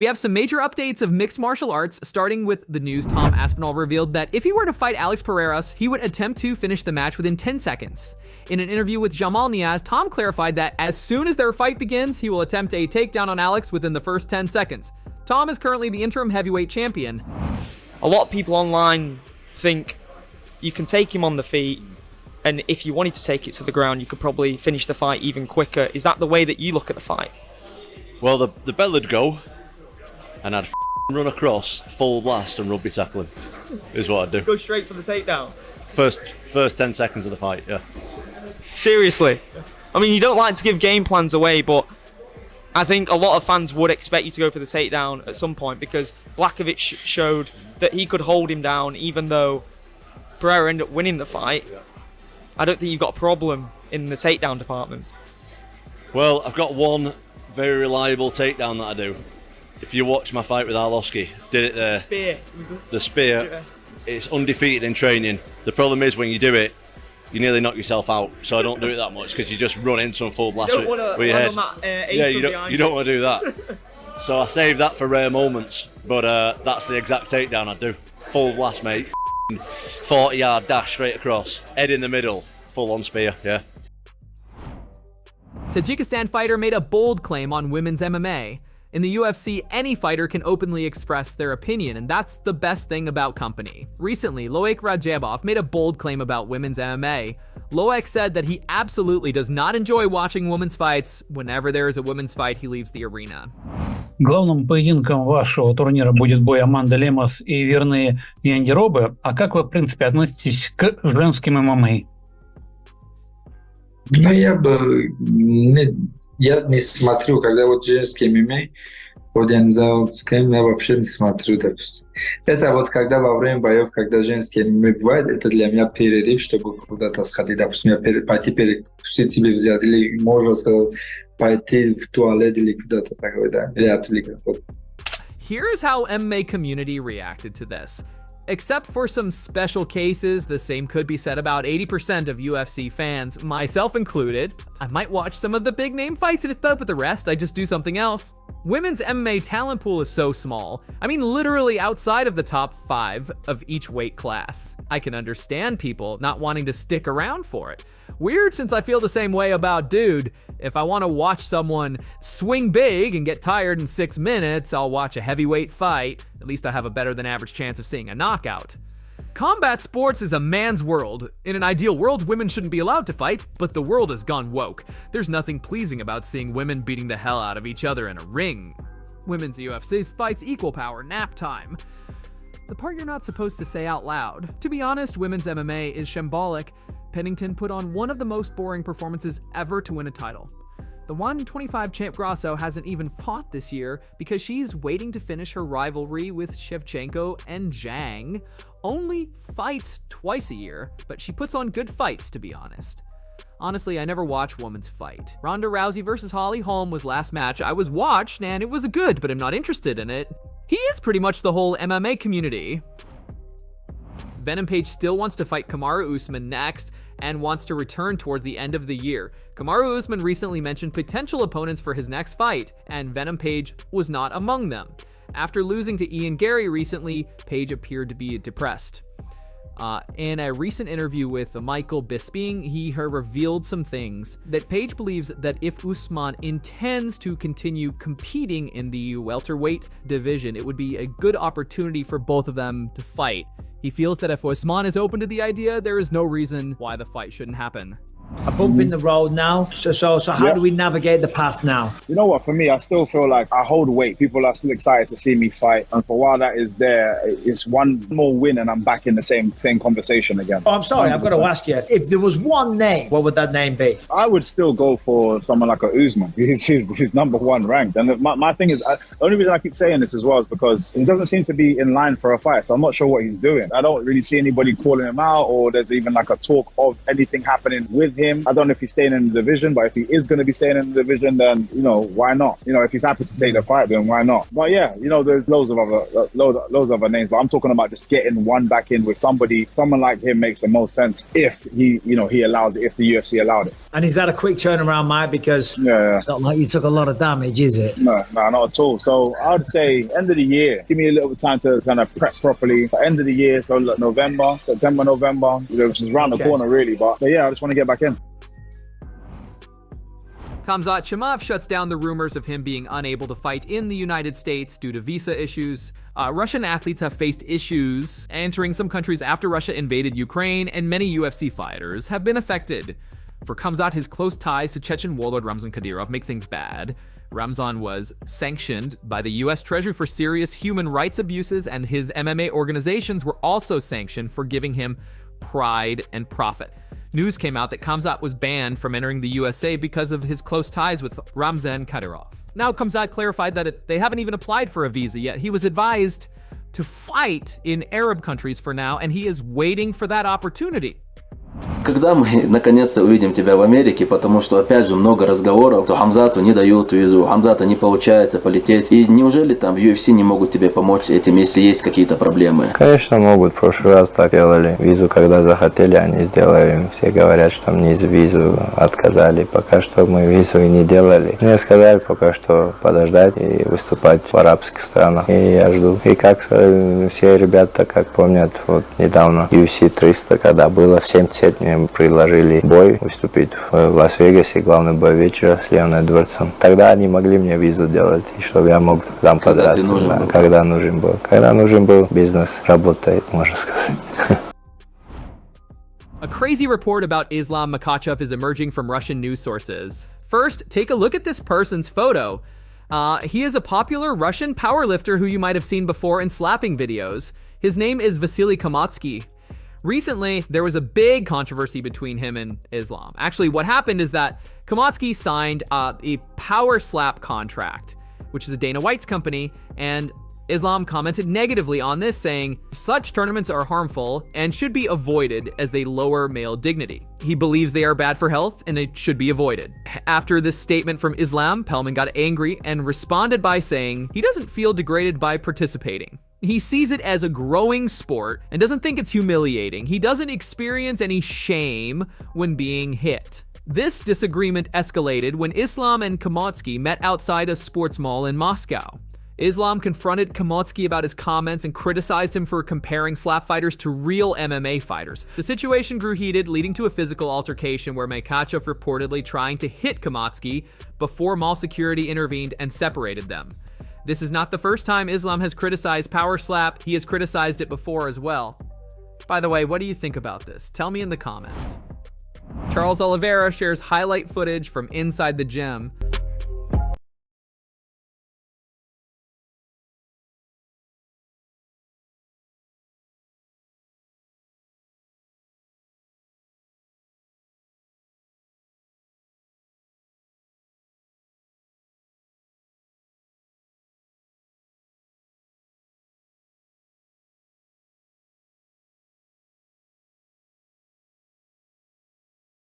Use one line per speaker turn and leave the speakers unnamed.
We have some major updates of mixed martial arts, starting with the news Tom Aspinall revealed that if he were to fight Alex Pereiras, he would attempt to finish the match within 10 seconds. In an interview with Jamal Niaz, Tom clarified that as soon as their fight begins, he will attempt a takedown on Alex within the first 10 seconds. Tom is currently the interim heavyweight champion.
A lot of people online think you can take him on the feet, and if you wanted to take it to the ground, you could probably finish the fight even quicker. Is that the way that you look at the fight?
Well, the bell would go, and I'd run across, full blast, and rugby tackle him, is what I'd do.
Go straight for the takedown?
First 10 seconds of the fight, yeah.
Seriously? I mean, you don't like to give game plans away, but I think a lot of fans would expect you to go for the takedown at some point, because Blachowicz showed that he could hold him down, even though Pereira ended up winning the fight. I don't think you've got a problem in the takedown department.
Well, I've got one very reliable takedown that I do. If you watch my fight with Arlovski, did it there.
Spear.
The spear,
Yeah.
It's undefeated in training. The problem is when you do it, you nearly knock yourself out. So I don't do it that much because you just run into a full blast with your head. Yeah, you don't want to do that. So I save that for rare moments. But that's the exact takedown I do. Full blast, mate. 40-yard dash straight across. Head in the middle. Full-on spear, yeah.
Tajikistan fighter made a bold claim on women's MMA. In the UFC, any fighter can openly express their opinion, and that's the best thing about company. Recently, Loic Radzhabov made a bold claim about women's MMA. Loic said that he absolutely does not enjoy watching women's fights. Whenever there is a women's fight, he leaves the arena.
Главным поединком вашего турнира будет бой Аманды Лемос и верные Янди Робы. А как вы, в принципе, относитесь к женским ММА?
Ну, я не смотрю, когда вот женские ММА, вот я не знаю, с кем я вообще не смотрю. Допустим. Это вот когда во время боев, когда женские ММА бывает, это для меня перерыв, чтобы куда-то сходить. Допустим, пойти перекусить себе взять, или можно сказать, пойти в туалет или куда-то такое, да, или отвлекаться.
Here's how MMA Community reacted to this. Except for some special cases, the same could be said about 80% of UFC fans, myself included. I might watch some of the big name fights, but the rest, I just do something else. Women's MMA talent pool is so small. I mean, literally outside of the top 5 of each weight class. I can understand people not wanting to stick around for it. Weird, since I feel the same way about dude. If I want to watch someone swing big and get tired in 6 minutes, I'll watch a heavyweight fight. At least I have a better than average chance of seeing a knockout. Combat sports is a man's world. In an ideal world, women shouldn't be allowed to fight, but the world has gone woke. There's nothing pleasing about seeing women beating the hell out of each other in a ring. Women's UFC fights equal power, nap time. The part you're not supposed to say out loud. To be honest, women's MMA is shambolic. Pennington put on one of the most boring performances ever to win a title. The 125 champ Grasso hasn't even fought this year because she's waiting to finish her rivalry with Shevchenko and Zhang. Only fights twice a year, but she puts on good fights, to be honest. Honestly, I never watch women's fight. Ronda Rousey versus Holly Holm was last match I was watched, and it was good, but I'm not interested in it. He is pretty much the whole MMA community. Venom Page still wants to fight Kamaru Usman next, and wants to return towards the end of the year. Kamaru Usman recently mentioned potential opponents for his next fight, and Venom Page was not among them. After losing to Ian Gary recently, Page appeared to be depressed. In a recent interview with Michael Bisping, he revealed some things that Page believes that if Usman intends to continue competing in the welterweight division, it would be a good opportunity for both of them to fight. He feels that if Usman is open to the idea, there is no reason why the fight shouldn't happen.
A bump in the road now. So how do we navigate the path now?
You know what? For me, I still feel like I hold weight. People are still excited to see me fight, and for a while that is there, it's one more win, and I'm back in the same conversation again.
Oh, I'm sorry, 100%. I've got to ask you. If there was one name, what would that name be?
I would still go for someone like a Usman. He's #1 ranked, and my thing is, the only reason I keep saying this as well is because he doesn't seem to be in line for a fight. So I'm not sure what he's doing. I don't really see anybody calling him out, or there's even like a talk of anything happening with him. him. I don't know if he's staying in the division, but if he is going to be staying in the division, then, you know, why not? You know, if he's happy to take the fight, then why not? But yeah, you know, there's loads of other names, but I'm talking about just getting one back in with someone like him makes the most sense if he allows it, if the UFC allowed it.
And is that a quick turnaround, Mike? Because it's not like you took a lot of damage, is it?
No, not at all. So I'd say end of the year, give me a little bit of time to kind of prep properly. But end of the year, so September, November, which is around the corner really. But yeah, I just want to get back in.
Khamzat Chimaev shuts down the rumors of him being unable to fight in the United States due to visa issues. Russian athletes have faced issues entering some countries after Russia invaded Ukraine, and many UFC fighters have been affected. For Khamzat, his close ties to Chechen warlord Ramzan Kadyrov make things bad. Ramzan was sanctioned by the US Treasury for serious human rights abuses, and his MMA organizations were also sanctioned for giving him pride and profit. News came out that Khamzat was banned from entering the USA because of his close ties with Ramzan Kadyrov. Now, Khamzat clarified that they haven't even applied for a visa yet. He was advised to fight in Arab countries for now, and he is waiting for that opportunity.
Когда мы наконец-то увидим тебя в Америке, потому что опять же много разговоров, то Хамзату не дают визу, Хамзата не получается полететь. И неужели там в UFC не могут тебе помочь этим, если есть какие-то проблемы?
Конечно могут, в прошлый раз так делали. Визу когда захотели, они сделали. Все говорят, что мне визу отказали. Пока что мы визу и не делали. Мне сказали пока что подождать и выступать в арабских странах. И я жду. И как все ребята, как помнят, вот недавно UFC 300, когда было в 70, мне предложили бой, выступить в Лас-Вегасе, главный бой вечера с Леоном Эдвардсом. Тогда они могли мне визу делать, и чтобы я мог там подраться. Когда нужен был. Когда нужен был, бизнес работает, можно сказать.
A crazy report about Islam Makhachev is emerging from Russian news sources. First, take a look at this person's photo. He is a popular Russian powerlifter who you might have seen before in slapping videos. His name is Vasily Kamatsky. Recently, there was a big controversy between him and Islam. Actually, what happened is that Kamatsky signed a power slap contract, which is a Dana White's company, and Islam commented negatively on this, saying such tournaments are harmful and should be avoided as they lower male dignity. He believes they are bad for health and it should be avoided. After this statement from Islam, Pellman got angry and responded by saying he doesn't feel degraded by participating. He sees it as a growing sport and doesn't think it's humiliating. He doesn't experience any shame when being hit. This disagreement escalated when Islam and Kamatsky met outside a sports mall in Moscow. Islam confronted Kamatsky about his comments and criticized him for comparing slap fighters to real MMA fighters. The situation grew heated, leading to a physical altercation where Makhachev reportedly trying to hit Kamatsky before mall security intervened and separated them. This is not the first time Islam has criticized power slap. He has criticized it before as well. By the way, what do you think about this? Tell me in the comments. Charles Oliveira shares highlight footage from inside the gym.